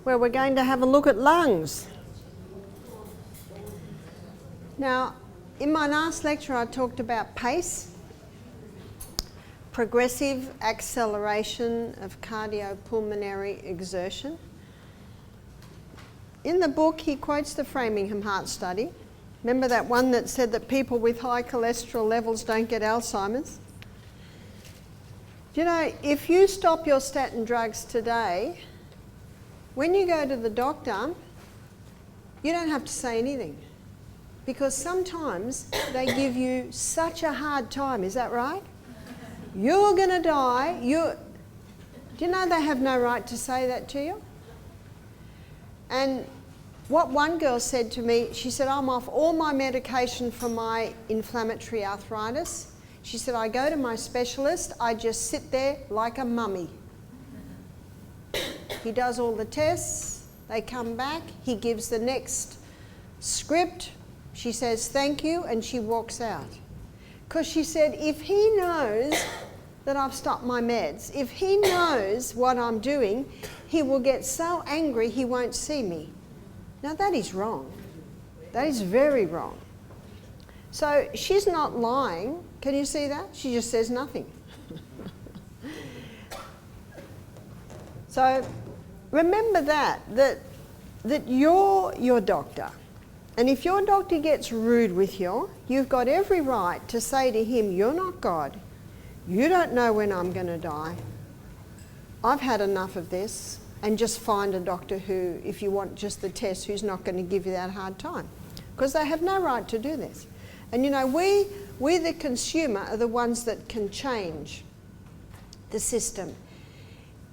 where we're going to have a look at lungs. Now, in my last lecture I talked about PACE, progressive acceleration of cardiopulmonary exertion. In the book he quotes the Framingham Heart Study. Remember that one that said that people with high cholesterol levels don't get Alzheimer's? You know, if you stop your statin drugs today, when you go to the doctor, you don't have to say anything. Because sometimes they give you such a hard time, is that right? You're going to die. Do you know they have no right to say that to you? And what one girl said to me, she said, I'm off all my medication for my inflammatory arthritis. She said, I go to my specialist, I just sit there like a mummy. He does all the tests, they come back, he gives the next script, she says thank you, and she walks out. Because she said, if he knows that I've stopped my meds, if he knows what I'm doing, he will get so angry he won't see me. Now that is wrong. That is very wrong. So she's not lying. Can you see that? She just says nothing. So remember that you're your doctor. And if your doctor gets rude with you, you've got every right to say to him, you're not God. You don't know when I'm going to die. I've had enough of this. And just find a doctor who, if you want just the test, who's not going to give you that hard time. Because they have no right to do this. And you know, we the consumer are the ones that can change the system.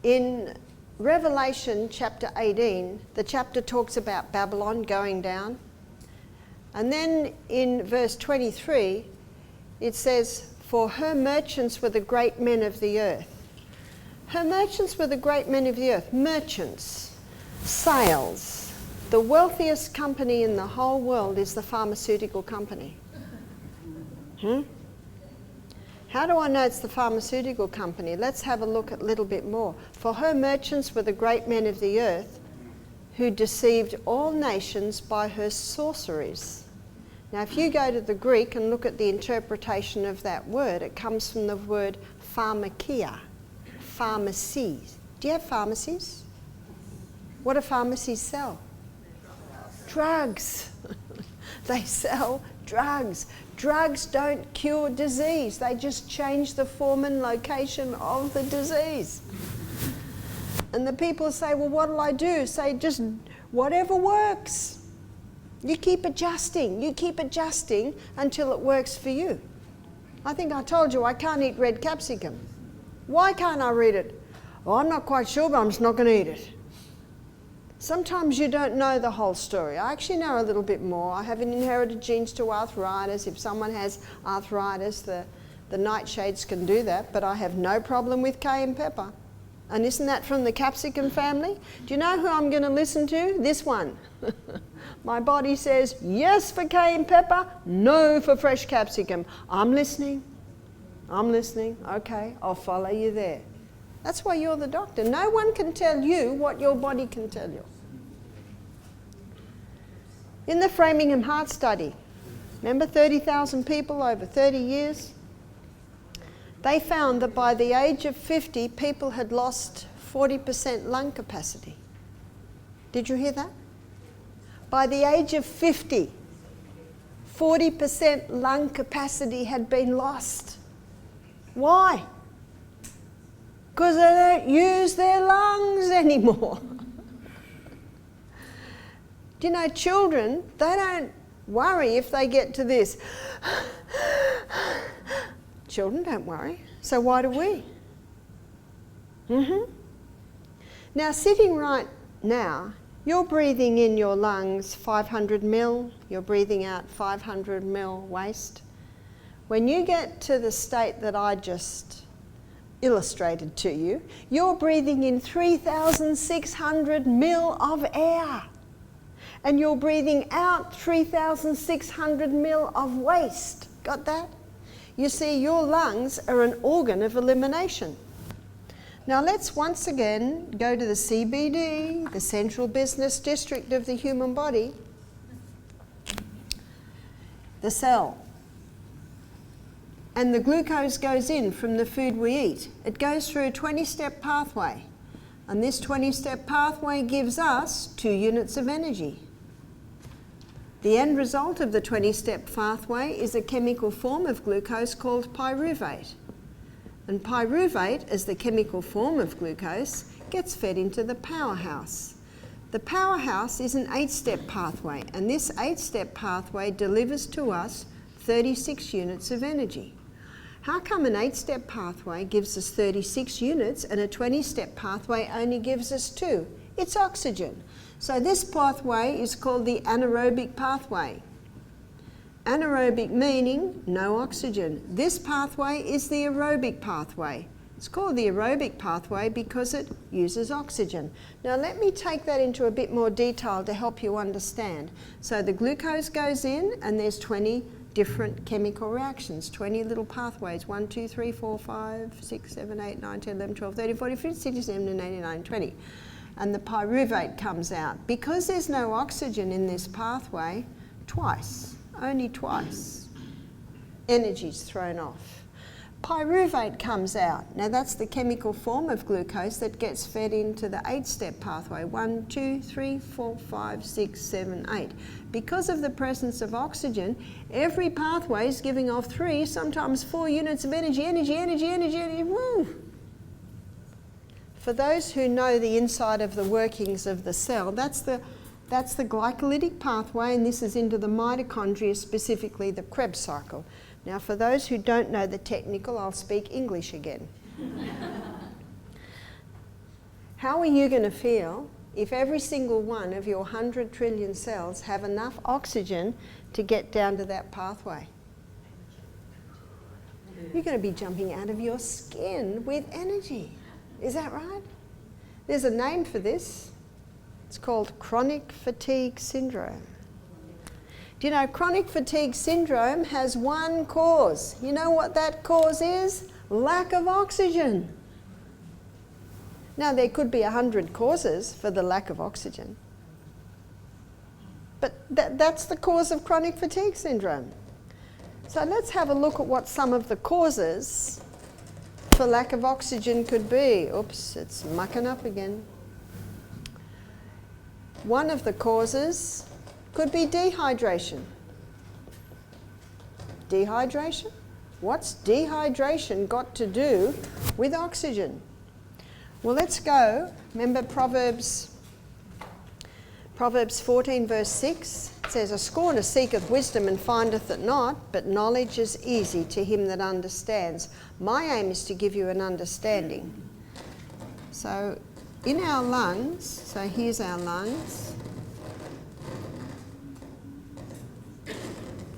In Revelation chapter 18, the chapter talks about Babylon going down. And then in verse 23, it says, for her merchants were the great men of the earth. Her merchants were the great men of the earth. Merchants, sales. The wealthiest company in the whole world is the pharmaceutical company. How do I know it's the pharmaceutical company? Let's have a look at a little bit more. For her merchants were the great men of the earth who deceived all nations by her sorceries. Now if you go to the Greek and look at the interpretation of that word, it comes from the word pharmakia. Pharmacies. Do you have pharmacies? What do pharmacies sell? Drugs. They sell drugs. Drugs don't cure disease. They just change the form and location of the disease. And the people say, well, what'll I do? Say, just whatever works. You keep adjusting. You keep adjusting until it works for you. I think I told you I can't eat red capsicum. Why can't I read it? Oh, I'm not quite sure, but I'm just not going to eat it. Sometimes you don't know the whole story. I actually know a little bit more. I have inherited genes to arthritis. If someone has arthritis, the nightshades can do that, but I have no problem with cayenne pepper. And isn't that from the capsicum family? Do you know who I'm going to listen to? This one. My body says yes for cayenne pepper, no for fresh capsicum. I'm listening. I'm listening. Okay, I'll follow you there. That's why you're the doctor. No one can tell you what your body can tell you. In the Framingham Heart Study, remember 30,000 people over 30 years? They found that by the age of 50, people had lost 40% lung capacity. Did you hear that? By the age of 50, 40% lung capacity had been lost. Why? Because they don't use their lungs anymore. Do you know, children, they don't worry if they get to this. Children don't worry. So why do we? Now, sitting right now, you're breathing in your lungs 500 mil, you're breathing out 500 mil waste. When you get to the state that I just illustrated to you, you're breathing in 3,600 mil of air. And you're breathing out 3,600 mil of waste. Got that? You see, your lungs are an organ of elimination. Now let's once again go to the CBD, the central business district of the human body, the cell. And the glucose goes in from the food we eat. It goes through a 20-step pathway. And this 20-step pathway gives us 2 units of energy. The end result of the 20-step pathway is a chemical form of glucose called pyruvate. And pyruvate, as the chemical form of glucose, gets fed into the powerhouse. The powerhouse is an 8-step pathway, and this 8-step pathway delivers to us 36 units of energy. How come an 8-step pathway gives us 36 units and a 20-step pathway only gives us 2? It's oxygen. So this pathway is called the anaerobic pathway. Anaerobic meaning no oxygen. This pathway is the aerobic pathway. It's called the aerobic pathway because it uses oxygen. Now let me take that into a bit more detail to help you understand. So the glucose goes in and there's 20 different chemical reactions, 20 little pathways, 1, 2, 3, 4, 5, 6, 7, 8, 9, 10, 11, 12, 13, 14, 15, 16, 17, 18, 19, 20. And the pyruvate comes out. Because there's no oxygen in this pathway, only twice, energy's thrown off. Pyruvate comes out. Now that's the chemical form of glucose that gets fed into the 8-step pathway. 1, 2, 3, 4, 5, 6, 7, 8. Because of the presence of oxygen, every pathway is giving off 3, sometimes 4 units of energy. Woo! For those who know the inside of the workings of the cell, that's the glycolytic pathway, and this is into the mitochondria, specifically the Krebs cycle. Now for those who don't know the technical, I'll speak English again. How are you going to feel if every single one of your 100 trillion cells have enough oxygen to get down to that pathway? You're going to be jumping out of your skin with energy. Is that right? There's a name for this. It's called chronic fatigue syndrome. Do you know chronic fatigue syndrome has one cause? You know what that cause is? Lack of oxygen. Now there could be 100 causes for the lack of oxygen. But that's the cause of chronic fatigue syndrome. So let's have a look at what some of the causes for lack of oxygen could be. Oops, it's mucking up again. One of the causes could be dehydration. Dehydration? What's dehydration got to do with oxygen? Well, let's go. Remember Proverbs 14 verse 6? It says, "A scorner seeketh wisdom and findeth it not, but knowledge is easy to him that understands." My aim is to give you an understanding. So in our lungs, so here's our lungs.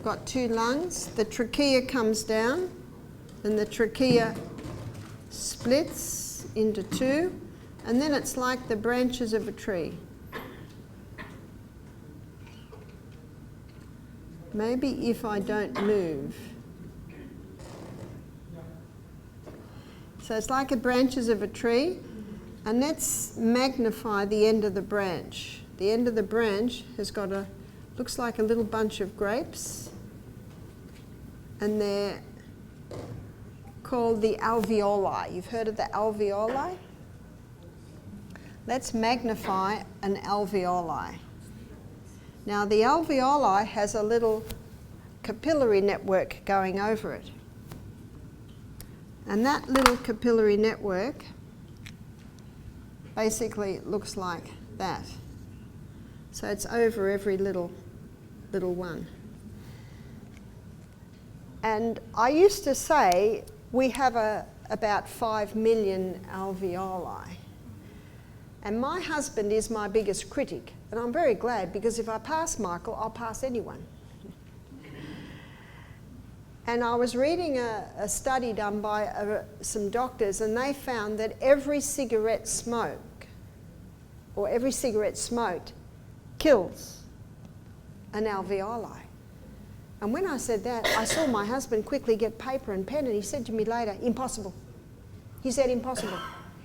Got 2 lungs. The trachea comes down and the trachea splits into 2, and then it's like the branches of a tree. Maybe if I don't move. So it's like the branches of a tree, and let's magnify the end of the branch. The end of the branch has got looks like a little bunch of grapes, and they're called the alveoli. You've heard of the alveoli? Let's magnify an alveoli. Now the alveoli has a little capillary network going over it. And that little capillary network basically looks like that. So it's over every little one. And I used to say we have about 5 million alveoli. And my husband is my biggest critic. And I'm very glad, because if I pass Michael, I'll pass anyone. And I was reading a study done by some doctors, and they found that every cigarette smoked kills an alveoli. And when I said that, I saw my husband quickly get paper and pen, and he said to me later, "Impossible." He said, "Impossible.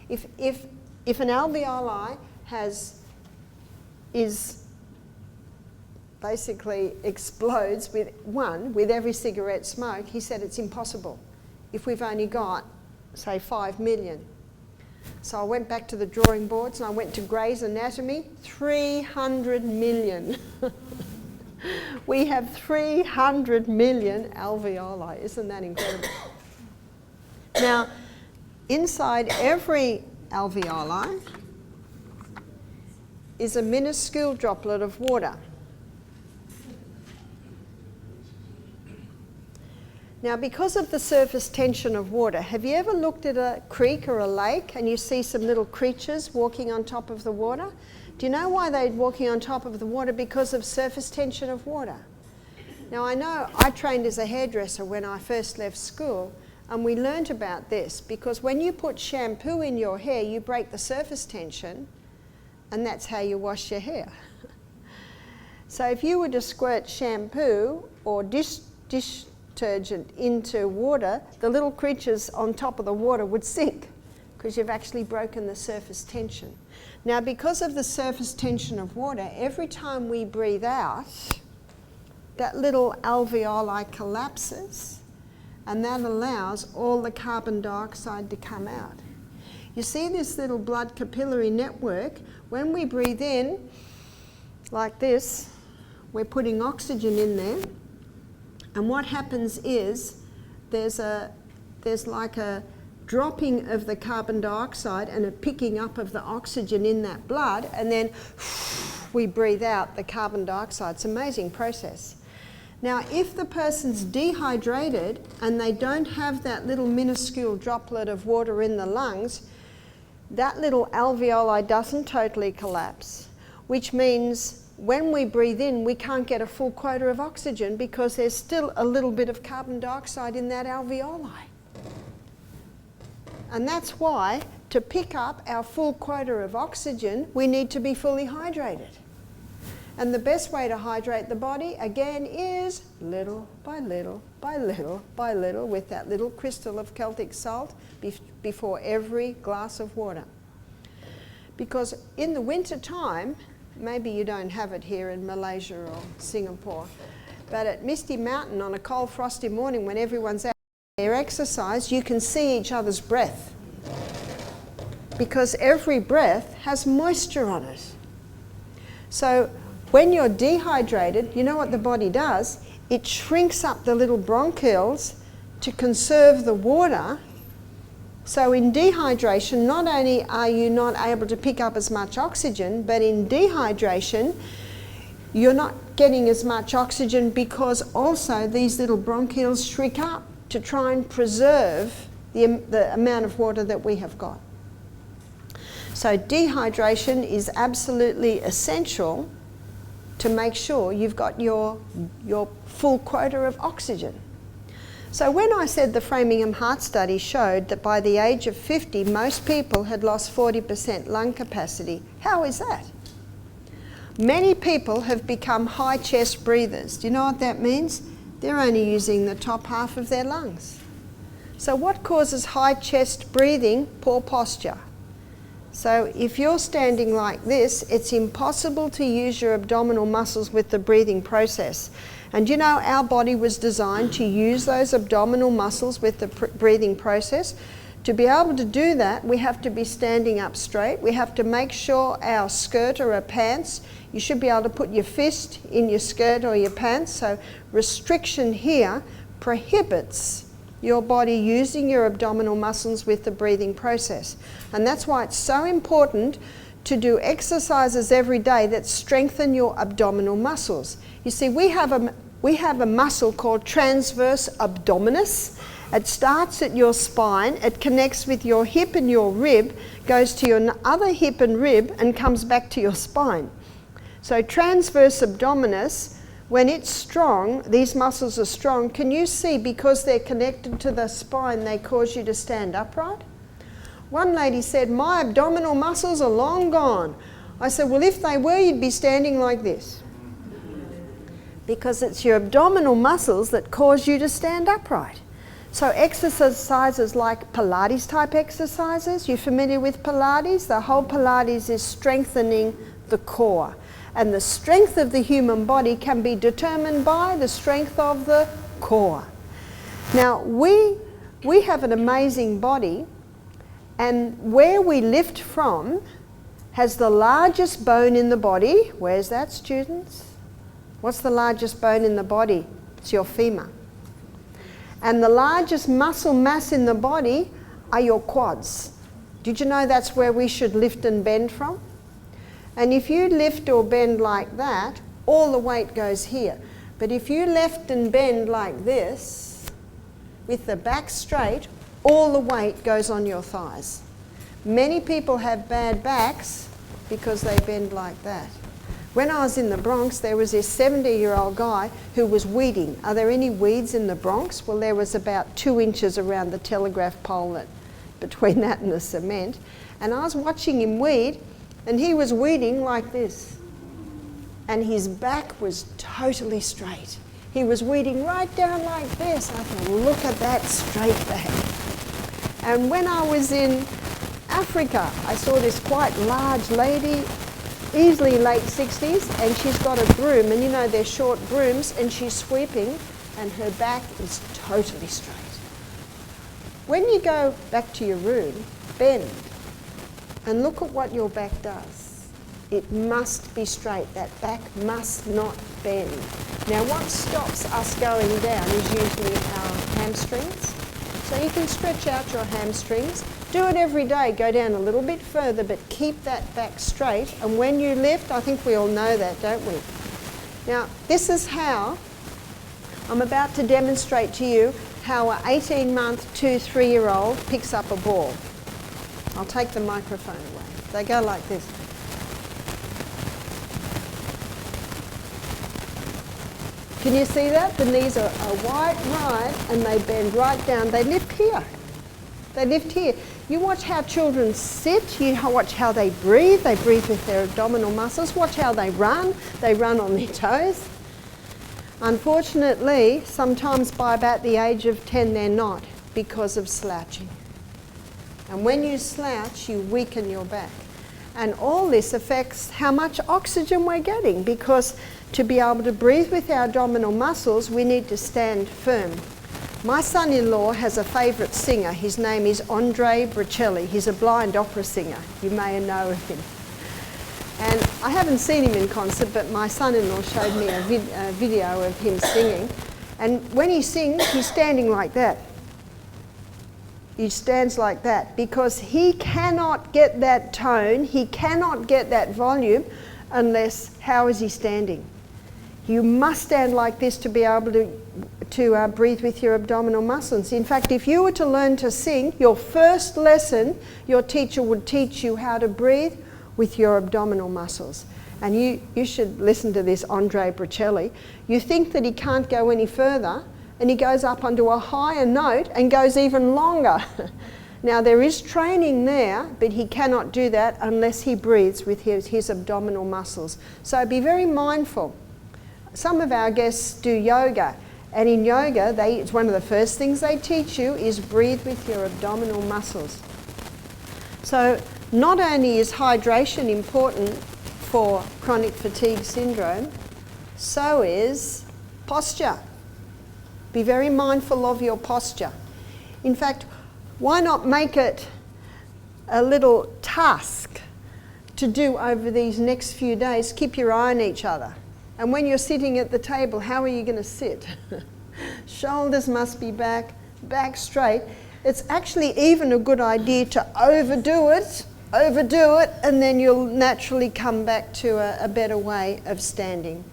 If an alveoli basically explodes with every cigarette smoke, he said it's impossible if we've only got, say, 5 million. So I went back to the drawing boards and I went to Gray's Anatomy, 300 million. We have 300 million alveoli. Isn't that incredible? Now, inside every alveoli is a minuscule droplet of water. Now, because of the surface tension of water, have you ever looked at a creek or a lake and you see some little creatures walking on top of the water? Do you know why they're walking on top of the water? Because of surface tension of water. Now, I know I trained as a hairdresser when I first left school, and we learnt about this because when you put shampoo in your hair, you break the surface tension, and that's how you wash your hair. So if you were to squirt shampoo or dish detergent into water, the little creatures on top of the water would sink because you've actually broken the surface tension. Now, because of the surface tension of water, every time we breathe out, that little alveoli collapses, and that allows all the carbon dioxide to come out. You see this little blood capillary network? When we breathe in, like this, we're putting oxygen in there, and what happens is there's like a dropping of the carbon dioxide and a picking up of the oxygen in that blood, and then we breathe out the carbon dioxide. It's an amazing process. Now, if the person's dehydrated and they don't have that little minuscule droplet of water in the lungs, that little alveoli doesn't totally collapse, which means when we breathe in, we can't get a full quota of oxygen because there's still a little bit of carbon dioxide in that alveoli. And that's why, to pick up our full quota of oxygen, we need to be fully hydrated. And the best way to hydrate the body, again, is little by little by little by little with that little crystal of Celtic salt before every glass of water. Because in the winter time, maybe you don't have it here in Malaysia or Singapore, but at Misty Mountain on a cold frosty morning when everyone's out their exercise, you can see each other's breath because every breath has moisture on it. So when you're dehydrated, you know what the body does? It shrinks up the little bronchioles to conserve the water. So in dehydration, not only are you not able to pick up as much oxygen, but in dehydration, you're not getting as much oxygen because also these little bronchioles shrink up to try and preserve the amount of water that we have got. So dehydration is absolutely essential to make sure you've got your full quota of oxygen. So when I said the Framingham Heart Study showed that by the age of 50, most people had lost 40% lung capacity, how is that? Many people have become high chest breathers. Do you know what that means? They're only using the top half of their lungs. So what causes high chest breathing? Poor posture. So if you're standing like this, it's impossible to use your abdominal muscles with the breathing process. And you know, our body was designed to use those abdominal muscles with the breathing process. To be able to do that, we have to be standing up straight. We have to make sure our skirt or our pants, you should be able to put your fist in your skirt or your pants. So restriction here prohibits your body using your abdominal muscles with the breathing process. And that's why it's so important to do exercises every day that strengthen your abdominal muscles. You see, we have a muscle called transverse abdominis. It starts at your spine, it connects with your hip and your rib, goes to your other hip and rib and comes back to your spine. So transverse abdominis, when it's strong, these muscles are strong. Can you see, because they're connected to the spine, they cause you to stand upright? One lady said, my abdominal muscles are long gone. I said, well, if they were, you'd be standing like this. Because it's your abdominal muscles that cause you to stand upright. So exercises like Pilates type exercises, you familiar with Pilates? The whole Pilates is strengthening the core. And the strength of the human body can be determined by the strength of the core. Now, we have an amazing body, and where we lift from has the largest bone in the body. Where's that, students? What's the largest bone in the body? It's your femur. And the largest muscle mass in the body are your quads. Did you know that's where we should lift and bend from? And if you lift or bend like that, all the weight goes here. But if you lift and bend like this, with the back straight, all the weight goes on your thighs. Many people have bad backs because they bend like that. When I was in the Bronx, there was this 70-year-old guy who was weeding. Are there any weeds in the Bronx? Well, there was about 2 inches around the telegraph pole between that and the cement. And I was watching him weed, and he was weeding like this. And his back was totally straight. He was weeding right down like this. I thought, look at that straight back. And when I was in Africa, I saw this quite large lady, easily late 60s, and she's got a broom, and you know they're short brooms, and she's sweeping, and her back is totally straight. When you go back to your room, bend, and look at what your back does. It must be straight. That back must not bend. Now, what stops us going down is usually our hamstrings. So you can stretch out your hamstrings. Do it every day. Go down a little bit further, but keep that back straight. And when you lift, I think we all know that, don't we? Now, this is how I'm about to demonstrate to you how an 18-month to 3-year-old picks up a ball. I'll take the microphone away. They go like this. Can you see that? The knees are wide right, and they bend right down. They lift here. They lift here. You watch how children sit. You watch how they breathe. They breathe with their abdominal muscles. Watch how they run. They run on their toes. Unfortunately, sometimes by about the age of 10, they're not, because of slouching. And when you slouch, you weaken your back. And all this affects how much oxygen we're getting, because to be able to breathe with our abdominal muscles, we need to stand firm. My son-in-law has a favourite singer. His name is Andre Bocelli. He's a blind opera singer. You may know of him. And I haven't seen him in concert, but my son-in-law showed me a video of him singing. And when he sings, he's standing like that. He stands like that because he cannot get that tone, he cannot get that volume unless, how is he standing? You must stand like this to be able to breathe with your abdominal muscles. In fact, if you were to learn to sing, your first lesson, your teacher would teach you how to breathe with your abdominal muscles. And you should listen to this Andre Bocelli. You think that he can't go any further, and he goes up onto a higher note and goes even longer. Now, there is training there, but he cannot do that unless he breathes with his abdominal muscles. So be very mindful. Some of our guests do yoga, and in yoga, it's one of the first things they teach you is breathe with your abdominal muscles. So not only is hydration important for chronic fatigue syndrome, so is posture. Be very mindful of your posture. In fact, why not make it a little task to do over these next few days? Keep your eye on each other. And when you're sitting at the table, how are you going to sit? Shoulders must be back, back straight. It's actually even a good idea to overdo it, and then you'll naturally come back to a better way of standing.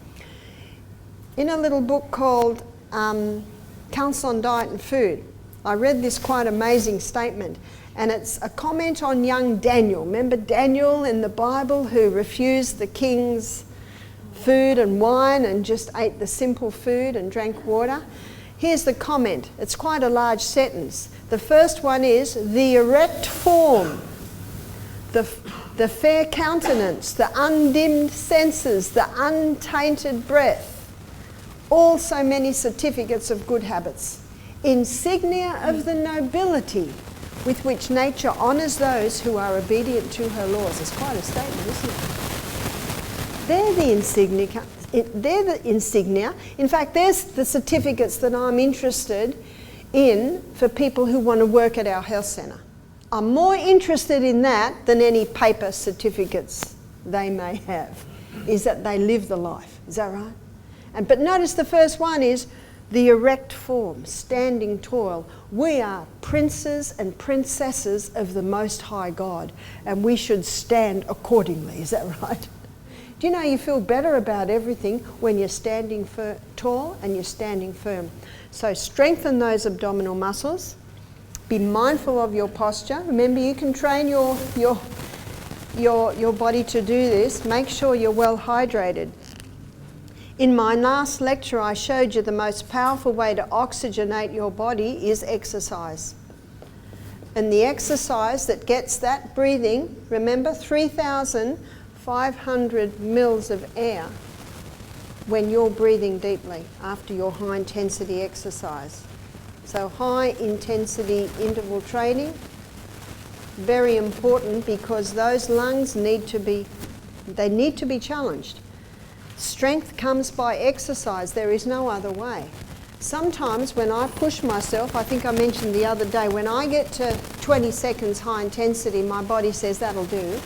In a little book called Counsel on Diet and Food, I read this quite amazing statement, and it's a comment on young Daniel. Remember Daniel in the Bible who refused the king's food and wine and just ate the simple food and drank water? Here's the comment. It's quite a large sentence. The first one is, the erect form, the fair countenance, the undimmed senses, the untainted breath, all so many certificates of good habits. insignia of the nobility with which nature honours those who are obedient to her laws. It's quite a statement, isn't it? They're the insignia. In fact, there's the certificates that I'm interested in for people who want to work at our health centre. I'm more interested in that than any paper certificates they may have, is that they live the life. Is that right? But notice the first one is the erect form, standing tall. We are princes and princesses of the Most High God, and we should stand accordingly. Is that right? Do you know you feel better about everything when you're standing tall and you're standing firm? So strengthen those abdominal muscles. Be mindful of your posture. Remember, you can train your body to do this. Make sure you're well hydrated. In my last lecture, I showed you the most powerful way to oxygenate your body is exercise. And the exercise that gets that breathing, remember, 3,500 mils of air when you're breathing deeply after your high intensity exercise. So high intensity interval training, very important, because those lungs need to be challenged. Strength comes by exercise. There is no other way. Sometimes when I push myself, I think I mentioned the other day, when I get to 20 seconds high intensity, my body says that'll do.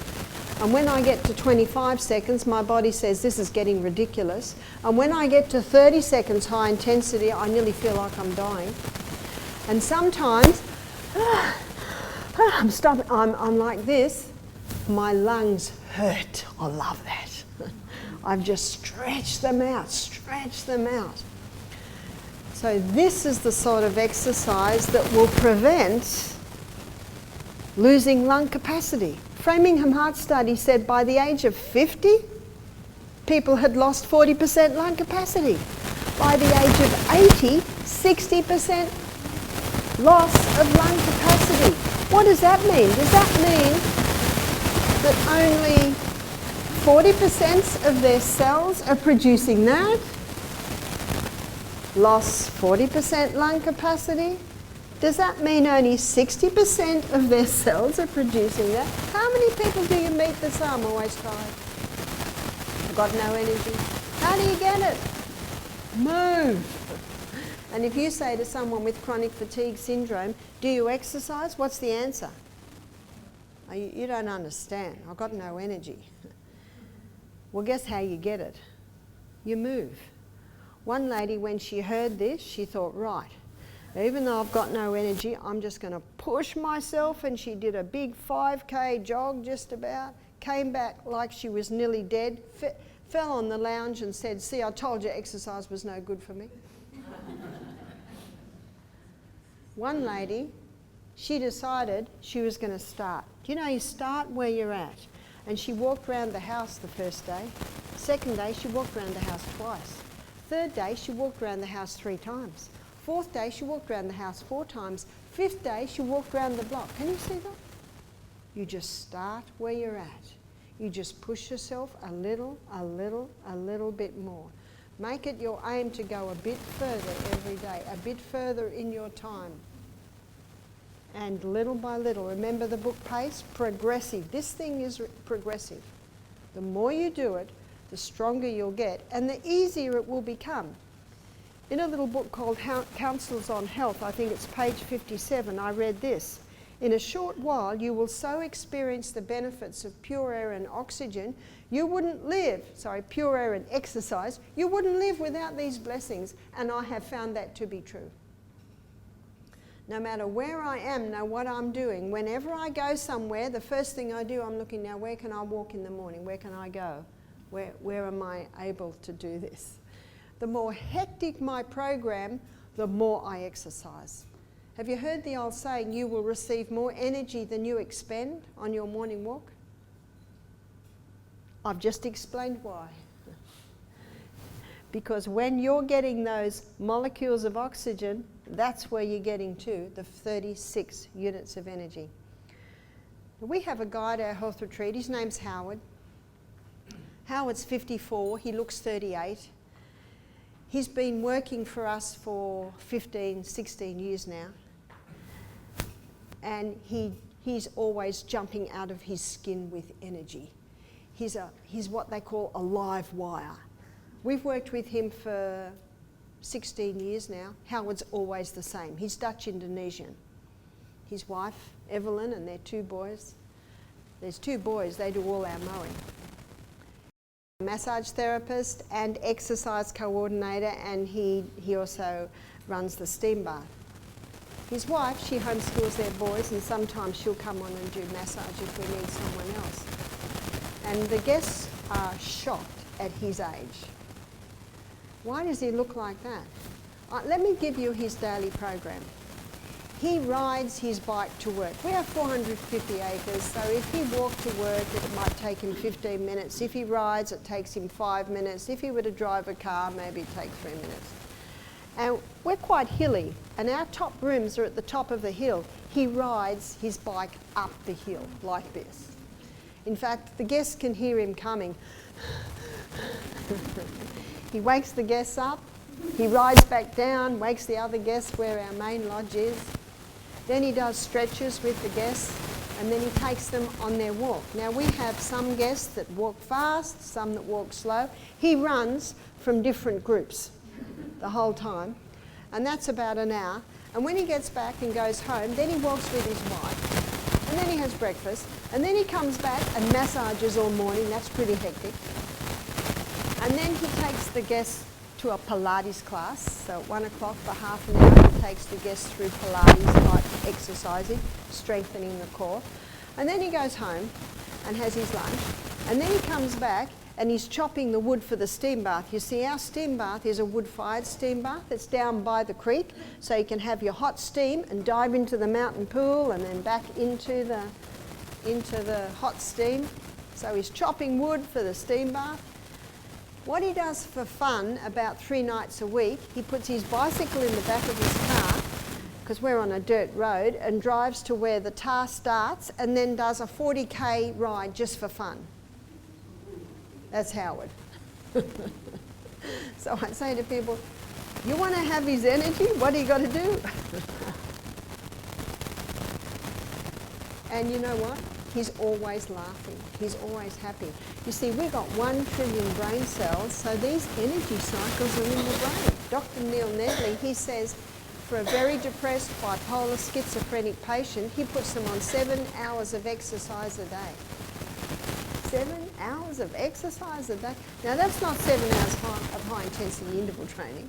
And when I get to 25 seconds, my body says this is getting ridiculous. And when I get to 30 seconds high intensity, I nearly feel like I'm dying. And sometimes, I'm like this, my lungs hurt. I love that. I've just stretched them out. So this is the sort of exercise that will prevent losing lung capacity. Framingham Heart Study said by the age of 50, people had lost 40% lung capacity. By the age of 80, 60% loss of lung capacity. What does that mean? Does that mean that only 40% of their cells are producing that? Lost 40% lung capacity? Does that mean only 60% of their cells are producing that? How many people do you meet that say, I'm always tired, I've got no energy? How do you get it? Move. And if you say to someone with chronic fatigue syndrome, do you exercise? What's the answer? Oh, you don't understand. I've got no energy. Well, guess how you get it? You move. One lady, when she heard this, she thought, right, even though I've got no energy, I'm just going to push myself. And she did a big 5K jog just about, came back like she was nearly dead, fell on the lounge and said, see, I told you exercise was no good for me. One lady, she decided she was going to start. You know, you start where you're at. And she walked around the house the first day. Second day, she walked around the house twice. Third day, she walked around the house 3 times. Fourth day, she walked around the house 4 times. Fifth day, she walked around the block. Can you see that? You just start where you're at. You just push yourself a little bit more. Make it your aim to go a bit further every day, a bit further in your time. And little by little, remember the book PACE? Progressive. This thing is progressive. The more you do it, the stronger you'll get, and the easier it will become. In a little book called Counsels on Health, I think it's page 57, I read this. In a short while, you will so experience the benefits of pure air and oxygen, you wouldn't live, pure air and exercise, you wouldn't live without these blessings, and I have found that to be true. No matter where I am, know what I'm doing. Whenever I go somewhere, the first thing I do, I'm looking now, where can I walk in the morning? Where can I go? Where am I able to do this? The more hectic my program, the more I exercise. Have you heard the old saying, you will receive more energy than you expend on your morning walk? I've just explained why. Because when you're getting those molecules of oxygen, that's where you're getting to, the 36 units of energy. We have a guy at our health retreat, his name's Howard. Howard's 54, he looks 38. He's been working for us for 15, 16 years now. And he's always jumping out of his skin with energy. He's what they call a live wire. We've worked with him for 16 years now. Howard's always the same. He's Dutch-Indonesian. His wife, Evelyn, and their 2 boys. There's 2 boys, they do all our mowing. Massage therapist and exercise coordinator, and he also runs the steam bath. His wife, she homeschools their boys, and sometimes she'll come on and do massage if we need someone else. And the guests are shocked at his age. Why does he look like that? Let me give you his daily program. He rides his bike to work. We have 450 acres, so if he walked to work, it might take him 15 minutes. If he rides, it takes him 5 minutes. If he were to drive a car, maybe it'd take 3 minutes. And we're quite hilly, and our top rooms are at the top of the hill. He rides his bike up the hill like this. In fact, the guests can hear him coming. He wakes the guests up, he rides back down, wakes the other guests where our main lodge is. Then he does stretches with the guests, and then he takes them on their walk. Now we have some guests that walk fast, some that walk slow. He runs from different groups the whole time, and that's about an hour. And when he gets back and goes home, then he walks with his wife, and then he has breakfast, and then he comes back and massages all morning. That's pretty hectic. And then he takes the guests to a Pilates class. So at 1 o'clock for half an hour, he takes the guests through Pilates type exercising, strengthening the core. And then he goes home and has his lunch. And then he comes back and he's chopping the wood for the steam bath. You see, our steam bath is a wood-fired steam bath. It's down by the creek, so you can have your hot steam and dive into the mountain pool and then back into the hot steam. So he's chopping wood for the steam bath. What he does for fun about 3 nights a week, he puts his bicycle in the back of his car, because we're on a dirt road, and drives to where the tar starts and then does a 40k ride just for fun. That's Howard. So I say to people, you want to have his energy? What do you got to do? And you know what? He's always laughing. He's always happy. You see, we've got 1 trillion brain cells, so these energy cycles are in the brain. Dr. Neil Nedley, he says, for a very depressed, bipolar, schizophrenic patient, he puts them on 7 hours of exercise a day. 7 hours of exercise a day? Now, that's not 7 hours of high-intensity interval training.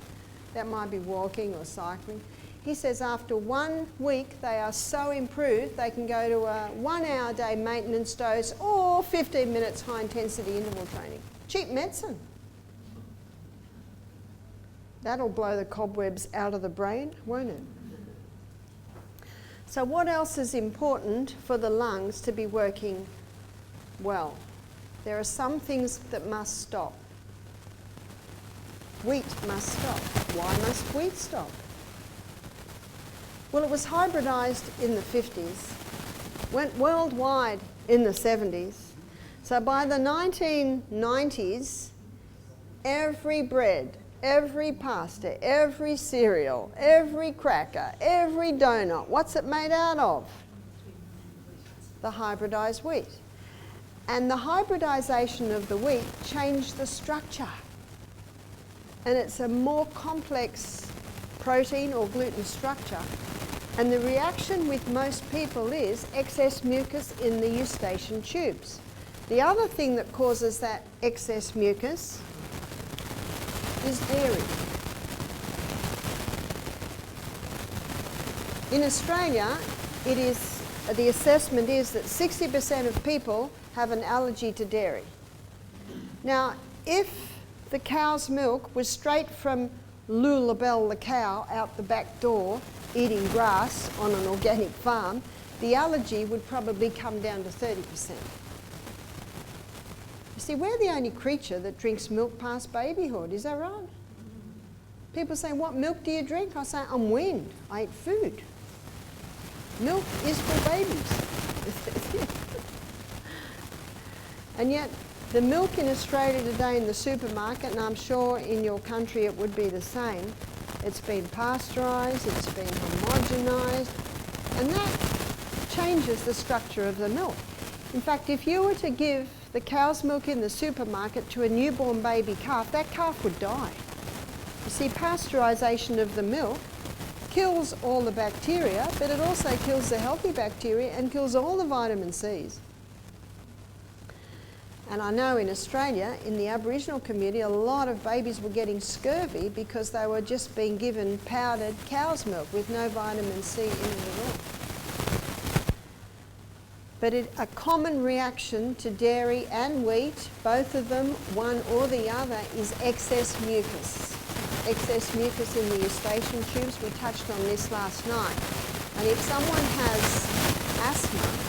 That might be walking or cycling. He says after 1 week, they are so improved, they can go to a 1 hour a day maintenance dose or 15 minutes high-intensity interval training. Cheap medicine. That'll blow the cobwebs out of the brain, won't it? So what else is important for the lungs to be working well? There are some things that must stop. Wheat must stop. Why must wheat stop? Well, it was hybridised in the 50s, went worldwide in the 70s. So by the 1990s, every bread, every pasta, every cereal, every cracker, every donut, what's it made out of? The hybridised wheat. And the hybridisation of the wheat changed the structure. And it's a more complex protein or gluten structure. And the reaction with most people is excess mucus in the eustachian tubes. The other thing that causes that excess mucus is dairy. In Australia, the assessment is that 60% of people have an allergy to dairy. Now, if the cow's milk was straight from Lulabelle the cow out the back door eating grass on an organic farm, the allergy would probably come down to 30%. You see, we're the only creature that drinks milk past babyhood, is that right? People say, what milk do you drink? I say, I'm weaned, I eat food. Milk is for babies. And yet, The milk in Australia today in the supermarket, and I'm sure in your country it would be the same, it's been pasteurised, it's been homogenised, and that changes the structure of the milk. In fact, if you were to give the cow's milk in the supermarket to a newborn baby calf, that calf would die. You see, pasteurisation of the milk kills all the bacteria, but it also kills the healthy bacteria and kills all the vitamin C's. And I know in Australia, in the Aboriginal community, a lot of babies were getting scurvy because they were just being given powdered cow's milk with no vitamin C in it at all. But a common reaction to dairy and wheat, both of them, one or the other, is excess mucus. Excess mucus in the eustachian tubes. We touched on this last night. And if someone has asthma,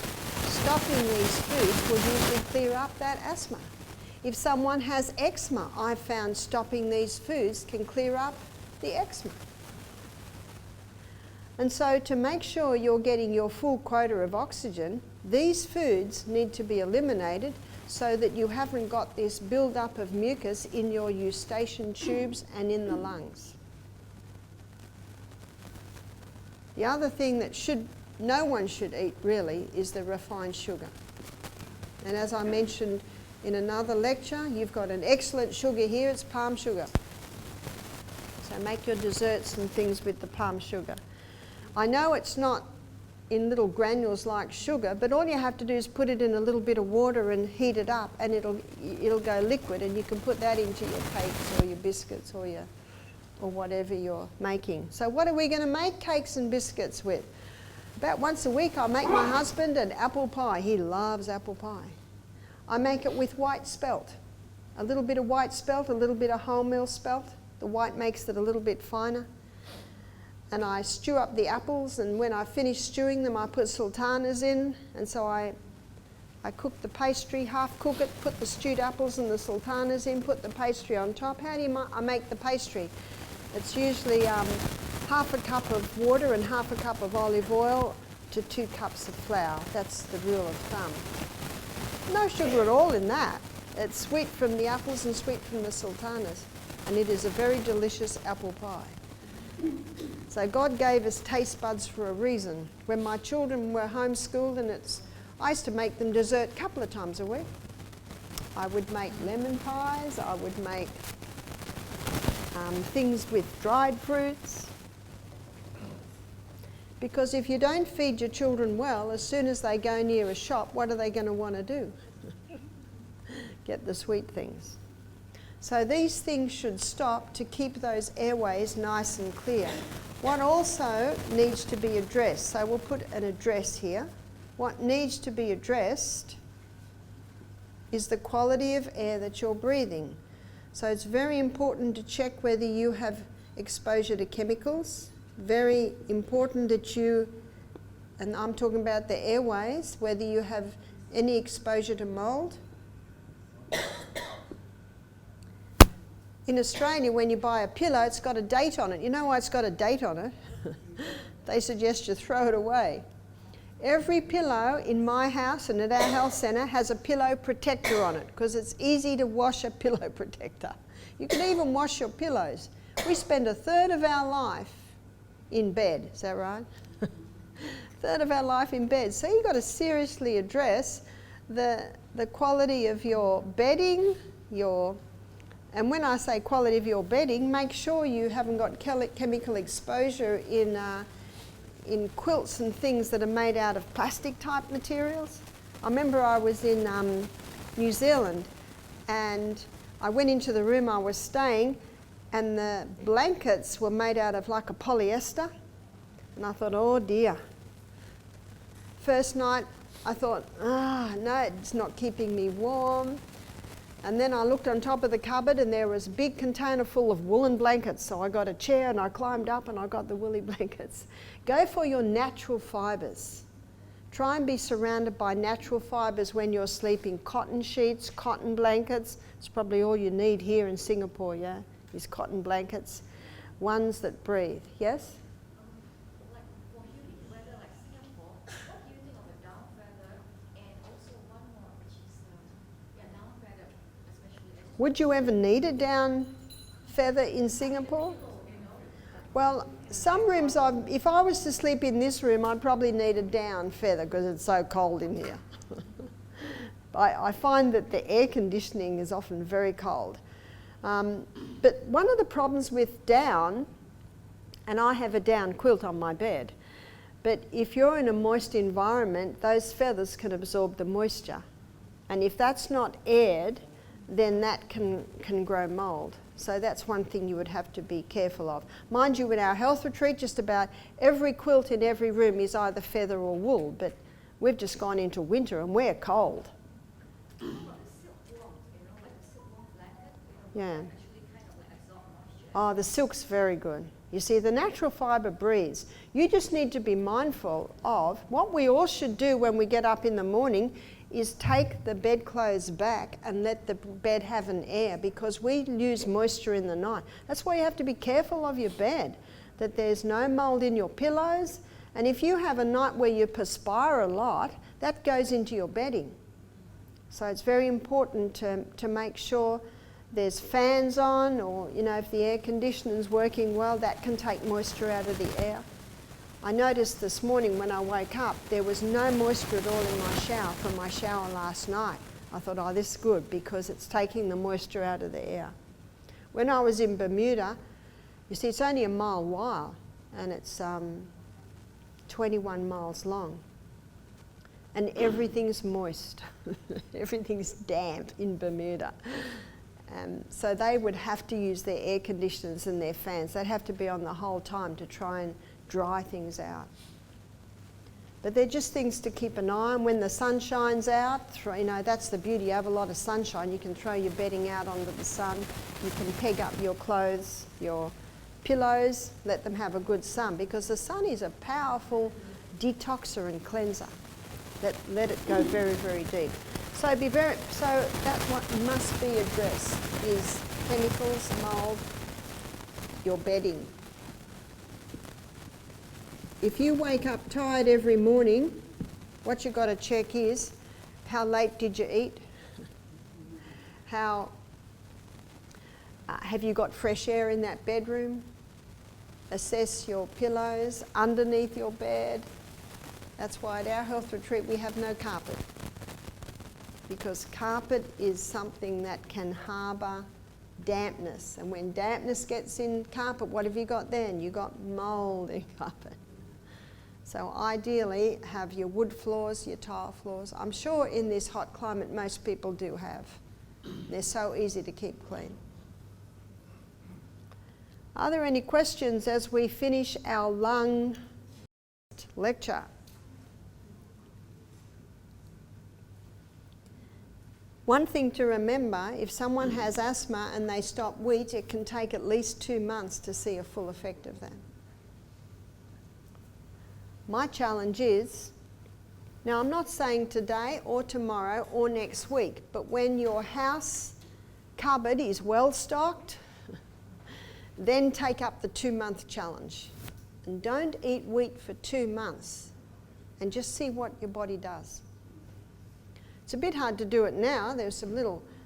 stopping these foods will usually clear up that asthma. If someone has eczema, I've found stopping these foods can clear up the eczema. And so to make sure you're getting your full quota of oxygen, these foods need to be eliminated so that you haven't got this build-up of mucus in your eustachian tubes and in the lungs. The other thing that no one should eat really is the refined sugar. And as I mentioned in another lecture, you've got an excellent sugar here, it's palm sugar. So make your desserts and things with the palm sugar. I know it's not in little granules like sugar, but all you have to do is put it in a little bit of water and heat it up, and it'll go liquid, and you can put that into your cakes or your biscuits or whatever you're making. So what are we going to make cakes and biscuits with? About once a week I make my husband an apple pie. He loves apple pie. I make it with white spelt. A little bit of white spelt, a little bit of wholemeal spelt. The white makes it a little bit finer. And I stew up the apples, and when I finish stewing them I put sultanas in, and so I cook the pastry, half cook it, put the stewed apples and the sultanas in, put the pastry on top. How do I make the pastry? It's usually half a cup of water and half a cup of olive oil to 2 cups of flour. That's the rule of thumb. No sugar at all in that. It's sweet from the apples and sweet from the sultanas, and it is a very delicious apple pie. So God gave us taste buds for a reason. When my children were homeschooled, I used to make them dessert a couple of times a week. I would make lemon pies, I would make things with dried fruits. Because if you don't feed your children well, as soon as they go near a shop, what are they going to want to do? Get the sweet things. So these things should stop to keep those airways nice and clear. What also needs to be addressed, so we'll put an address here. What needs to be addressed is the quality of air that you're breathing. So it's very important to check whether you have exposure to chemicals. Very important that and I'm talking about the airways, whether you have any exposure to mold. In Australia, when you buy a pillow, it's got a date on it. You know why it's got a date on it? They suggest you throw it away. Every pillow in my house and at our health centre has a pillow protector on it because it's easy to wash a pillow protector. You can even wash your pillows. We spend a third of our life in bed, is that right? A third of our life in bed. So you've got to seriously address the quality of your bedding, and when I say quality of your bedding, make sure you haven't got chemical exposure in quilts and things that are made out of plastic type materials. I remember I was in New Zealand and I went into the room I was staying and the blankets were made out of like a polyester, and I thought, oh dear. First night I thought, no, it's not keeping me warm. And then I looked on top of the cupboard and there was a big container full of woolen blankets. So I got a chair and I climbed up and I got the woolly blankets. Go for your natural fibres. Try and be surrounded by natural fibres when you're sleeping. Cotton sheets, cotton blankets. It's probably all you need here in Singapore, yeah? Is cotton blankets. Ones that breathe. Yes? Like for humid weather like Singapore, what do you think of a down feather? And also one more, which is down feather Would you ever need a down feather in Singapore? Well, some rooms, if I was to sleep in this room, I'd probably need a down feather because it's so cold in here. I find that the air conditioning is often very cold. But one of the problems with down, and I have a down quilt on my bed, but if you're in a moist environment, those feathers can absorb the moisture. And if that's not aired, then that can grow mould. So that's one thing you would have to be careful of. Mind you, in our health retreat, just about every quilt in every room is either feather or wool, but we've just gone into winter and we're cold. Yeah. Oh, the silk's very good. You see, the natural fibre breathes. You just need to be mindful of what we all should do when we get up in the morning is take the bedclothes back and let the bed have an air, because we lose moisture in the night. That's why you have to be careful of your bed, that there's no mould in your pillows. And if you have a night where you perspire a lot, that goes into your bedding. So it's very important to make sure there's fans on, or if the air conditioner is working well, that can take moisture out of the air. I noticed this morning when I woke up, there was no moisture at all in my shower from my shower last night. I thought, oh, this is good because it's taking the moisture out of the air. When I was in Bermuda, you see, it's only a mile wide and it's 21 miles long. And everything's moist. Everything's damp in Bermuda. So they would have to use their air conditioners and their fans. They'd have to be on the whole time to try and dry things out. But they're just things to keep an eye on. When the sun shines out, that's the beauty. You have a lot of sunshine. You can throw your bedding out onto the sun. You can peg up your clothes, your pillows, let them have a good sun, because the sun is a powerful detoxer and cleanser. Let it go very, very deep. So that's what must be addressed, is chemicals, mould, your bedding. If you wake up tired every morning, what you've got to check is, how late did you eat? Have you got fresh air in that bedroom? Assess your pillows underneath your bed. That's why at our health retreat we have no carpet, because carpet is something that can harbour dampness. And when dampness gets in carpet, what have you got then? You've got mould in carpet. So ideally, have your wood floors, your tile floors. I'm sure in this hot climate most people do have. They're so easy to keep clean. Are there any questions as we finish our lung lecture? One thing to remember, if someone has asthma and they stop wheat, it can take at least 2 months to see a full effect of that. My challenge is, now I'm not saying today or tomorrow or next week, but when your house cupboard is well stocked, then take up the 2-month challenge. And don't eat wheat for 2 months and just see what your body does. It's a bit hard to do it now. There's some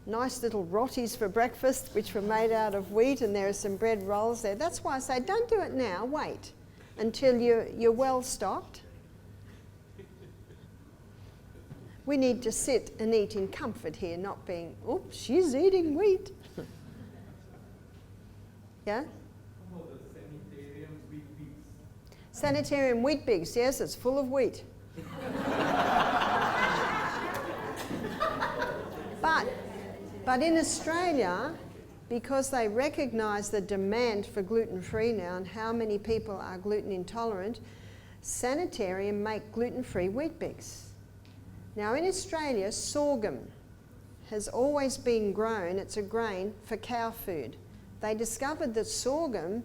nice little rotis for breakfast which were made out of wheat, and there are some bread rolls there. That's why I say don't do it now, wait until you're well stocked. We need to sit and eat in comfort here, not being, oops, she's eating wheat. Yeah? How about the sanitarium wheat bix? Sanitarium wheat bix, yes, it's full of wheat. But in Australia, because they recognise the demand for gluten-free now and how many people are gluten intolerant, Sanitarium make gluten-free wheat bix. Now in Australia, sorghum has always been grown, it's a grain, for cow food. They discovered that sorghum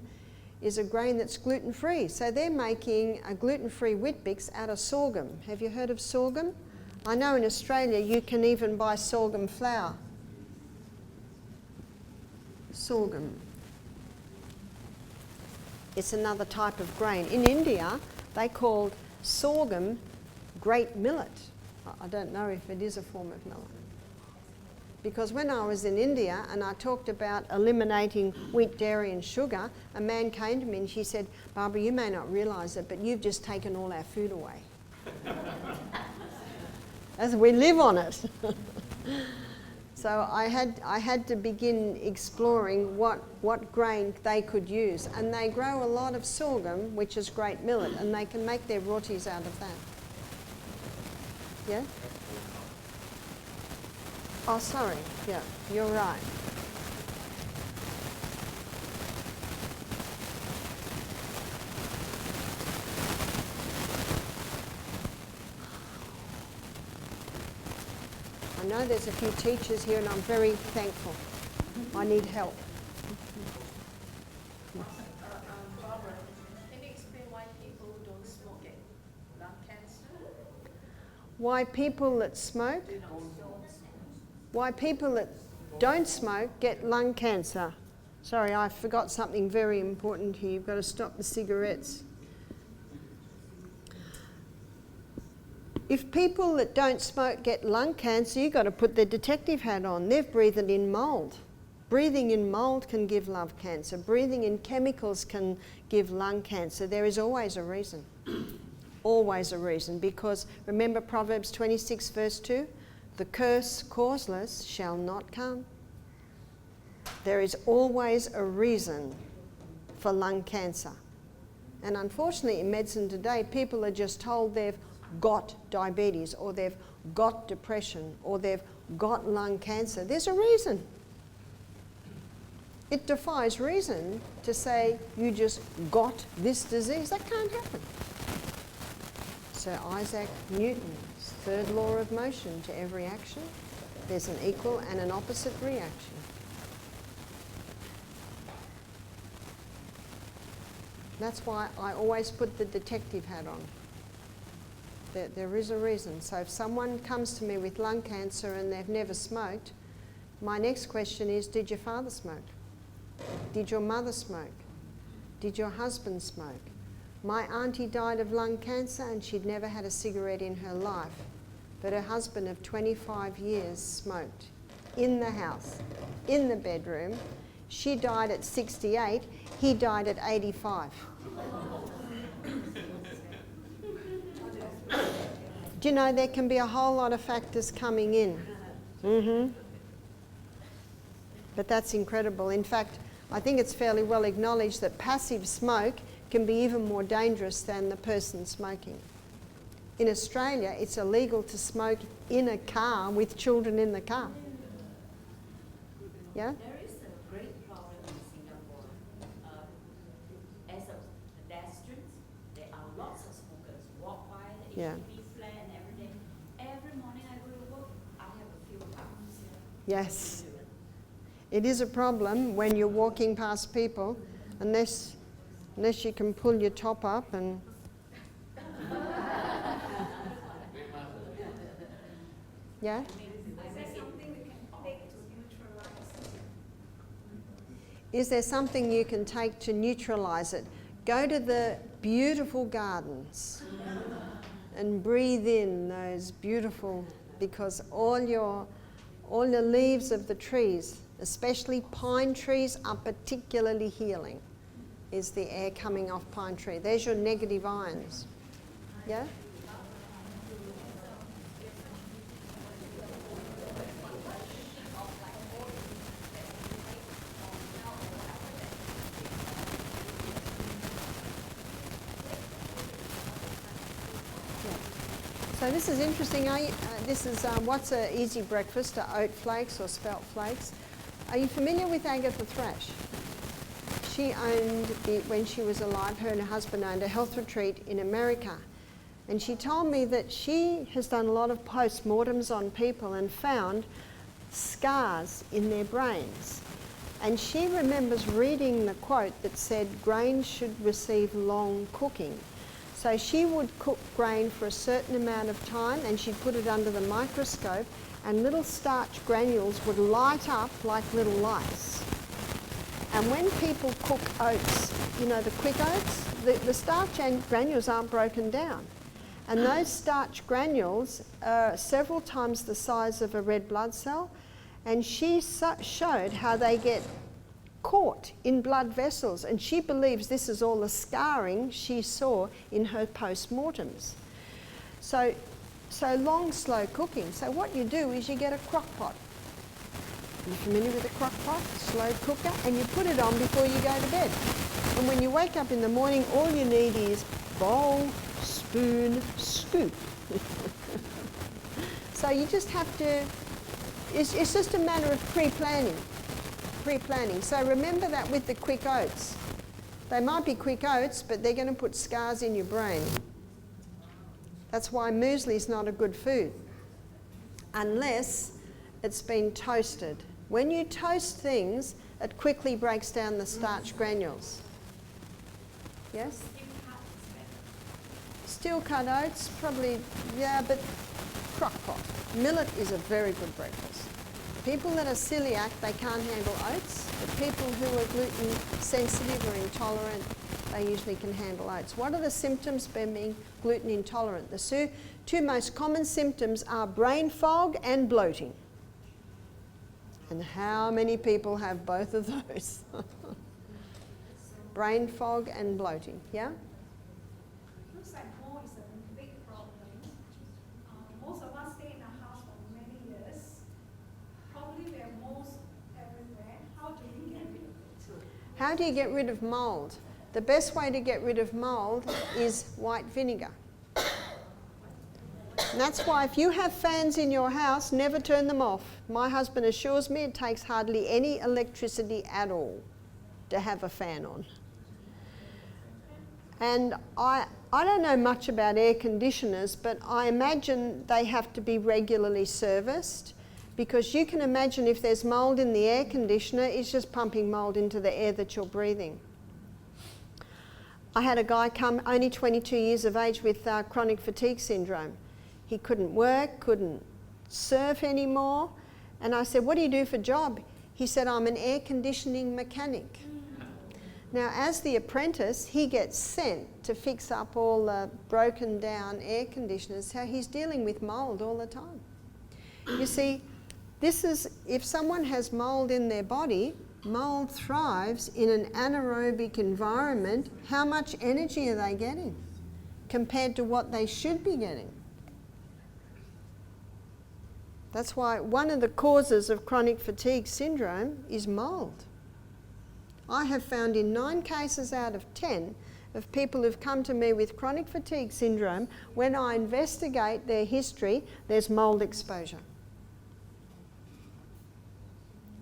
is a grain that's gluten-free, so they're making a gluten-free wheat bix out of sorghum. Have you heard of sorghum? I know in Australia you can even buy sorghum flour. Sorghum. It's another type of grain. In India, they called sorghum great millet. I don't know if it is a form of millet. Because when I was in India and I talked about eliminating wheat, dairy and sugar, a man came to me and she said, Barbara, you may not realise it, but you've just taken all our food away. As we live on it. So I had to begin exploring what grain they could use. And they grow a lot of sorghum, which is great millet, and they can make their rotis out of that. Yeah? Oh, sorry. Yeah, you're right. I know there's a few teachers here and I'm very thankful. I need help. Barbara, can you explain why people who don't smoke get lung cancer? Why people that smoke? Why people that don't smoke get lung cancer? Sorry, I forgot something very important here. You've got to stop the cigarettes. If people that don't smoke get lung cancer, you've got to put their detective hat on. They've breathed in mould. Breathing in mould can give lung cancer. Breathing in chemicals can give lung cancer. There is always a reason. Always a reason. Because remember Proverbs 26 verse 2? The curse causeless shall not come. There is always a reason for lung cancer. And unfortunately in medicine today, people are just told they've got diabetes or they've got depression or they've got lung cancer. There's a reason. It defies reason to say you just got this disease. That can't happen. Sir Isaac Newton's third law of motion: to every action there's an equal and an opposite reaction. That's why I always put the detective hat on. There is a reason. So if someone comes to me with lung cancer and they've never smoked, my next question is, did your father smoke? Did your mother smoke? Did your husband smoke? My auntie died of lung cancer and she'd never had a cigarette in her life, but her husband of 25 years smoked in the house, in the bedroom. She died at 68, he died at 85. Do you know there can be a whole lot of factors coming in? But that's incredible. In fact, I think it's fairly well acknowledged that passive smoke can be even more dangerous than the person smoking. In Australia, it's illegal to smoke in a car with children in the car. Yeah? There is a great problem in Singapore. As a pedestrians, there are lots of smokers walk by the Yeah. HDB flat and everything. Every morning I go to work, I have a few puffs. Yes. It is a problem when you're walking past people, unless you can pull your top up and... Yeah? Is there something you can take to neutralise it? Go to the beautiful gardens and breathe in those beautiful, because all the leaves of the trees, especially pine trees, are particularly healing, is the air coming off pine tree. There's your negative ions. Yeah? So this is interesting. This is what's an easy breakfast? Oat flakes or spelt flakes. Are you familiar with Agatha Thrash? She owned, when she was alive, her and her husband owned a health retreat in America. And she told me that she has done a lot of post-mortems on people and found scars in their brains. And she remembers reading the quote that said, grain should receive long cooking. So she would cook grain for a certain amount of time and she'd put it under the microscope and little starch granules would light up like little lights. And when people cook oats, you know, the quick oats, the starch granules aren't broken down. And those starch granules are several times the size of a red blood cell And she showed how they get caught in blood vessels, and she believes this is all the scarring she saw in her post-mortems. So long, slow cooking. So what you do is you get a crock pot. You're familiar with a crock pot, slow cooker, and you put it on before you go to bed. And when you wake up in the morning, all you need is bowl, spoon, scoop. So you just have to, it's just a matter of pre-planning. So remember that with the quick oats. They might be quick oats, but they're going to put scars in your brain. That's why muesli is not a good food, unless it's been toasted. When you toast things, it quickly breaks down the starch granules. Yes? Steel cut oats, probably, yeah, but crock pot. Millet is a very good breakfast. People that are celiac, they can't handle oats, but people who are gluten sensitive or intolerant, they usually can handle oats. What are the symptoms of being gluten intolerant? The two most common symptoms are brain fog and bloating. And how many people have both of those? Brain fog and bloating, yeah? Looks like mold is a big problem. Most of us stay in the house for many years. Probably there are molds everywhere. How do we get rid of it? How do you get rid of mold? The best way to get rid of mold is white vinegar. And that's why if you have fans in your house, never turn them off. My husband assures me it takes hardly any electricity at all to have a fan on. And I don't know much about air conditioners, but I imagine they have to be regularly serviced, because you can imagine if there's mold in the air conditioner, it's just pumping mold into the air that you're breathing. I had a guy come, only 22 years of age, with chronic fatigue syndrome. He couldn't work, couldn't surf anymore. And I said, what do you do for a job? He said, I'm an air conditioning mechanic. Now, as the apprentice, he gets sent to fix up all the broken down air conditioners. So he's dealing with mold all the time. You see, this is, if someone has mold in their body, mold thrives in an anaerobic environment. How much energy are they getting compared to what they should be getting? That's why one of the causes of chronic fatigue syndrome is mold. I have found in 9 cases out of 10 of people who've come to me with chronic fatigue syndrome, when I investigate their history, there's mold exposure.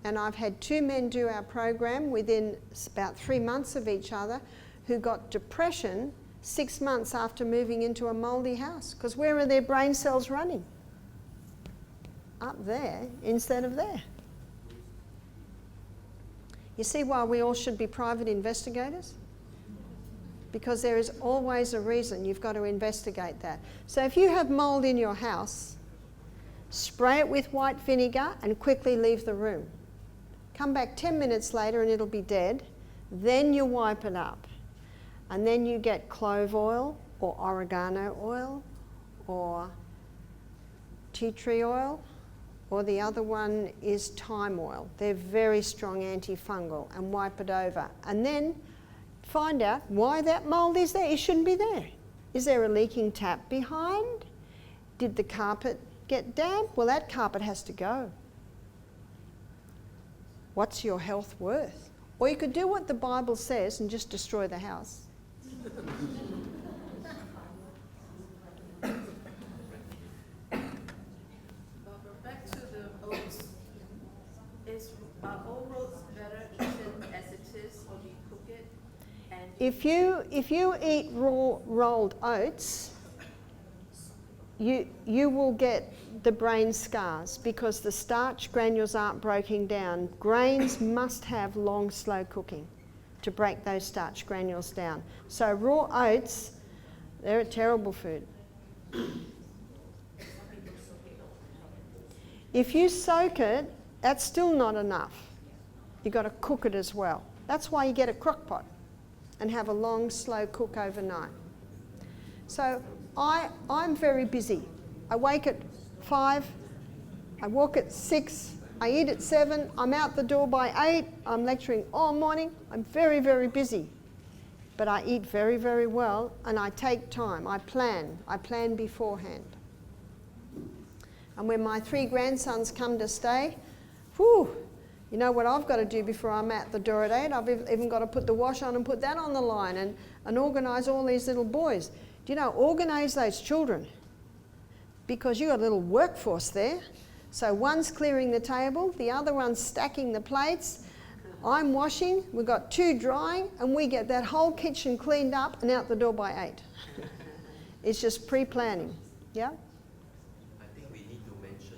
And I've had 2 men do our program within about 3 months of each other who got depression 6 months after moving into a mouldy house. Because where are their brain cells running? Up there instead of there. You see why we all should be private investigators? Because there is always a reason. You've got to investigate that. So if you have mold in your house, spray it with white vinegar and quickly leave the room. Come back 10 minutes later and it'll be dead. Then you wipe it up. And then you get clove oil or oregano oil or tea tree oil, or the other one is thyme oil. They're very strong antifungal, and wipe it over. And then find out why that mold is there. It shouldn't be there. Is there a leaking tap behind? Did the carpet get damp? Well, that carpet has to go. What's your health worth? Or you could do what the Bible says and just destroy the house. Back to the oats. Are all oats better eaten as it is, or do you cook it? And If you eat raw rolled oats, you will get the brain scars because the starch granules aren't breaking down. Grains must have long, slow cooking to break those starch granules down. So raw oats, they're a terrible food. If you soak it, that's still not enough. You've got to cook it as well. That's why you get a crock pot and have a long, slow cook overnight. So I'm very busy. I wake at 5, I walk at 6, I eat at 7, I'm out the door by 8, I'm lecturing all morning, I'm very, very busy. But I eat very, very well, and I take time, I plan beforehand. And when my 3 grandsons come to stay, whew, you know what I've got to do before I'm out the door at 8? I've even got to put the wash on and put that on the line and organise all these little boys. Do you know, organise those children, because you've got a little workforce there. So one's clearing the table, the other one's stacking the plates, I'm washing, we've got 2 drying, and we get that whole kitchen cleaned up and out the door by 8. It's just pre-planning, yeah? I think we need to mention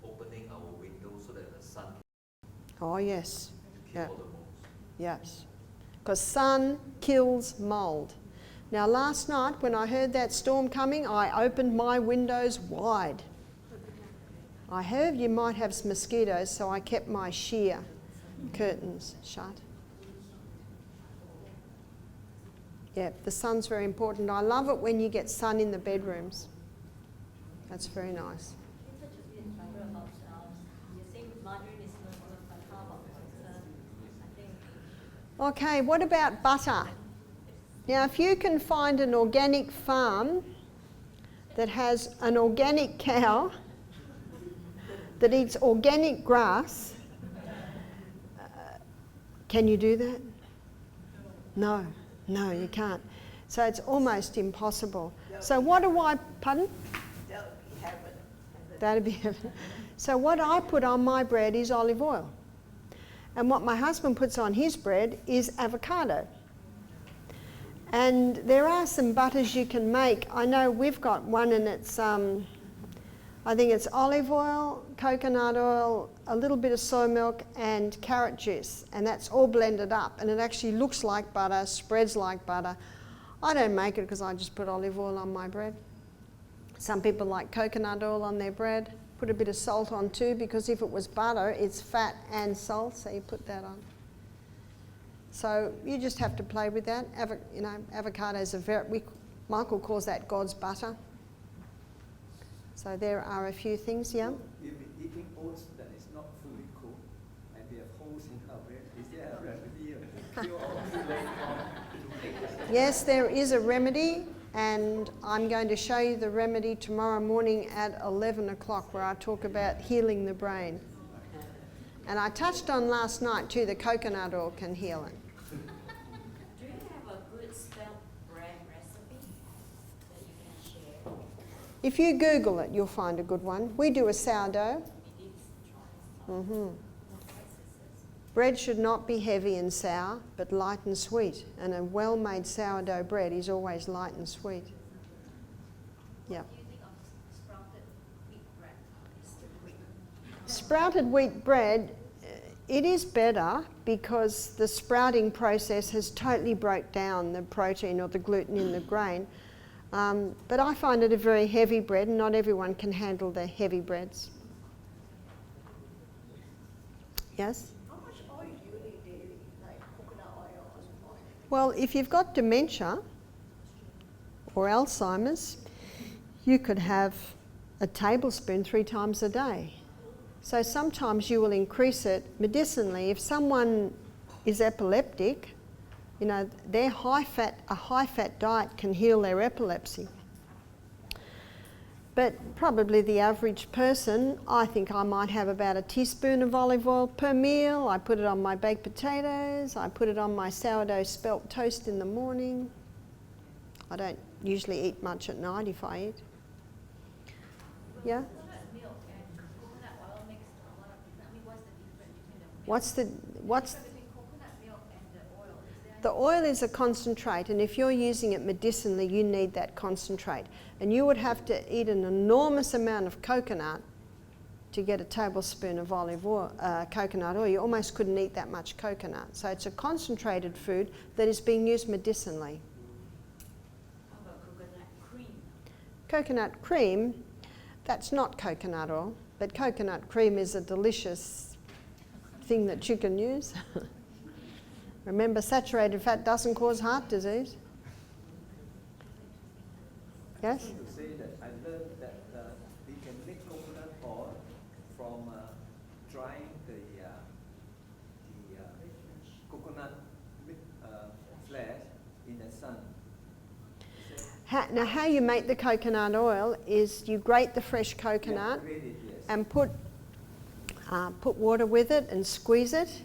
opening our windows so that the sun Oh yes, can kill yeah, all the moles. yes. Because sun kills mould. Now last night when I heard that storm coming, I opened my windows wide. I heard you might have some mosquitoes, so I kept my sheer curtains shut. Yeah, the sun's very important. I love it when you get sun in the bedrooms. That's very nice. It's such a bit trouble about you're saying margarine is not good, but how about butter? I think. Okay, what about butter? Now, if you can find an organic farm that has an organic cow that eats organic grass, can you do that? No, no, you can't. So it's almost impossible. So what do I, pardon? That would be heaven. That'd be heaven. So what I put on my bread is olive oil. And what my husband puts on his bread is avocado. And there are some butters you can make. I know we've got one, and it's, I think it's olive oil, coconut oil, a little bit of soy milk and carrot juice, and that's all blended up, and it actually looks like butter, spreads like butter. I don't make it because I just put olive oil on my bread. Some people like coconut oil on their bread. Put a bit of salt on too, because if it was butter, it's fat and salt, so you put that on. So you just have to play with that. You know, avocados are very, Michael calls that God's butter. So there are a few things, yeah? If we're eating oats that is not fully cooked and we have holes in our bread, is there a remedy to cure all this? Yes, there is a remedy, and I'm going to show you the remedy tomorrow morning at 11 o'clock, where I talk about healing the brain. And I touched on last night too, the coconut oil can heal it. Do you have a good spelt bread recipe that you can share? If you Google it, you'll find a good one. We do a sourdough. We did try some. Mm-hmm. Bread should not be heavy and sour, but light and sweet. And a well-made sourdough bread is always light and sweet. Yeah. What do you think of sprouted wheat bread? Sprouted wheat bread, it is better because the sprouting process has totally broke down the protein or the gluten in the grain. But I find it a very heavy bread, and not everyone can handle the heavy breads. Yes? How much oil do you eat daily, like coconut oil or olive oil? Well, if you've got dementia or Alzheimer's, you could have a tablespoon 3 times a day. So sometimes you will increase it medicinally. If someone is epileptic, you know, a high-fat diet can heal their epilepsy. But probably the average person, I think I might have about a teaspoon of olive oil per meal. I put it on my baked potatoes. I put it on my sourdough spelt toast in the morning. I don't usually eat much at night if I eat. Yeah? Coconut milk and coconut oil makes a lot of difference. I mean, what's the difference between the What's the between coconut milk and the oil? Is there The oil is a concentrate, and if you're using it medicinally, you need that concentrate. And you would have to eat an enormous amount of coconut to get a tablespoon of olive oil, coconut oil. You almost couldn't eat that much coconut. So it's a concentrated food that is being used medicinally. how about coconut cream? Coconut cream, that's not coconut oil, but coconut cream is a delicious thing that you can use. Remember, saturated fat doesn't cause heart disease. Yes? To say that I learned that we can make coconut oil from dry Now, how you make the coconut oil is you grate the fresh coconut and put water with it and squeeze it,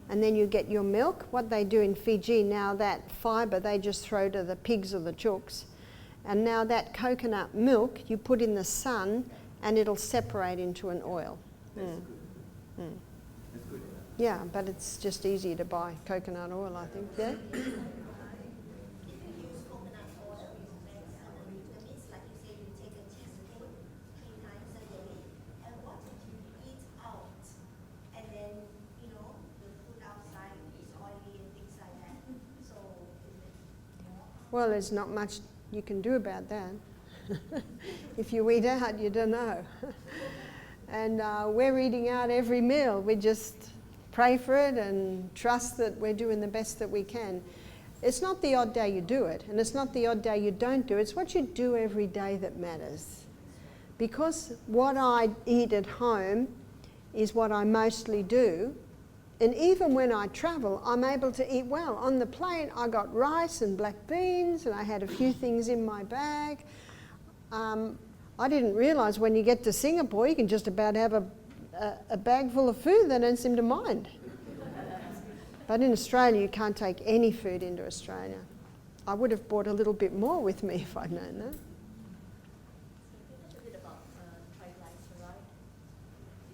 and then you get your milk. What they do in Fiji now, that fibre they just throw to the pigs or the chooks, and now that coconut milk you put in the sun and it'll separate into an oil. That's good. That's good. Yeah, but it's just easier to buy coconut oil, I think. Yeah. Well, there's not much you can do about that. If you eat out, you don't know. And we're eating out every meal. We just pray for it and trust that we're doing the best that we can. It's not the odd day you do it, and it's not the odd day you don't do it. It's what you do every day that matters. Because what I eat at home is what I mostly do, and even when I travel, I'm able to eat well. On the plane, I got rice and black beans, and I had a few things in my bag. I didn't realise when you get to Singapore, you can just about have a bag full of food. They don't seem to mind. But in Australia, you can't take any food into Australia. I would have brought a little bit more with me if I'd known that. A bit about triglyceride.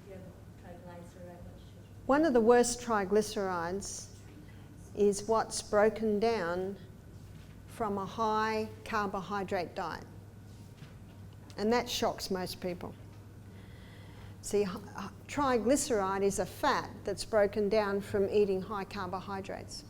If you have triglyceride, One of the worst triglycerides is what's broken down from a high carbohydrate diet. And that shocks most people. See, triglyceride is a fat that's broken down from eating high carbohydrates.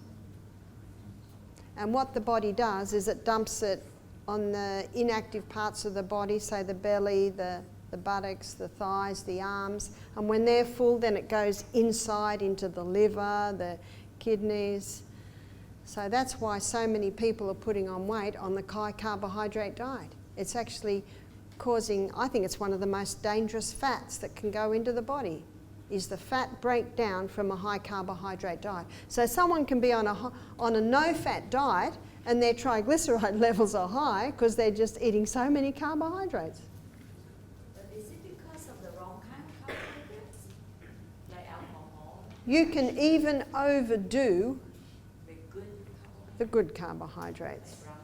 And what the body does is it dumps it on the inactive parts of the body, say the belly, the buttocks, the thighs, the arms, and when they're full, then it goes inside into the liver, the kidneys. So that's why so many people are putting on weight on the high carbohydrate diet. It's actually causing, I think it's one of the most dangerous fats that can go into the body, is the fat breakdown from a high carbohydrate diet. So someone can be on a no-fat diet and their triglyceride levels are high because they're just eating so many carbohydrates. Is it because of the wrong kind of carbohydrates, like alcohol? You can even overdo The good carbohydrates, the good carbohydrates. like brown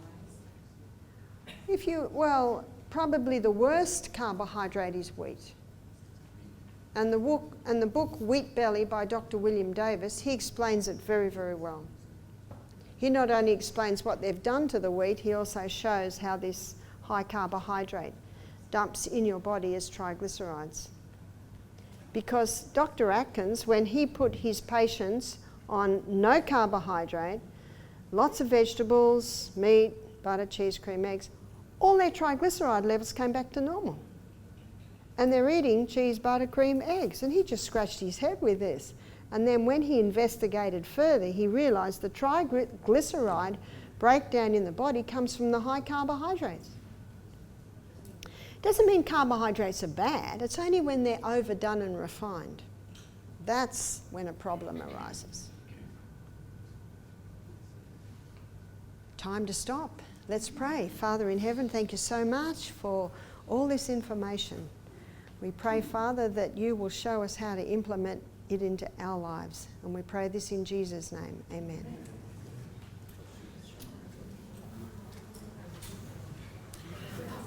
rice? If you, well, probably the worst carbohydrate is wheat. And the book Wheat Belly by Dr. William Davis, he explains it very, very well. He not only explains what they've done to the wheat, he also shows how this high carbohydrate dumps in your body as triglycerides. Because Dr. Atkins, when he put his patients on no carbohydrate, lots of vegetables, meat, butter, cheese, cream, eggs, all their triglyceride levels came back to normal. And they're eating cheese, butter, cream, eggs. And he just scratched his head with this. And then when he investigated further, he realised the triglyceride breakdown in the body comes from the high carbohydrates. Doesn't mean carbohydrates are bad. It's only when they're overdone and refined. That's when a problem arises. Time to stop. Let's pray. Father in heaven, thank you so much for all this information. We pray, Father, that you will show us how to implement it into our lives. And we pray this in Jesus' name. Amen.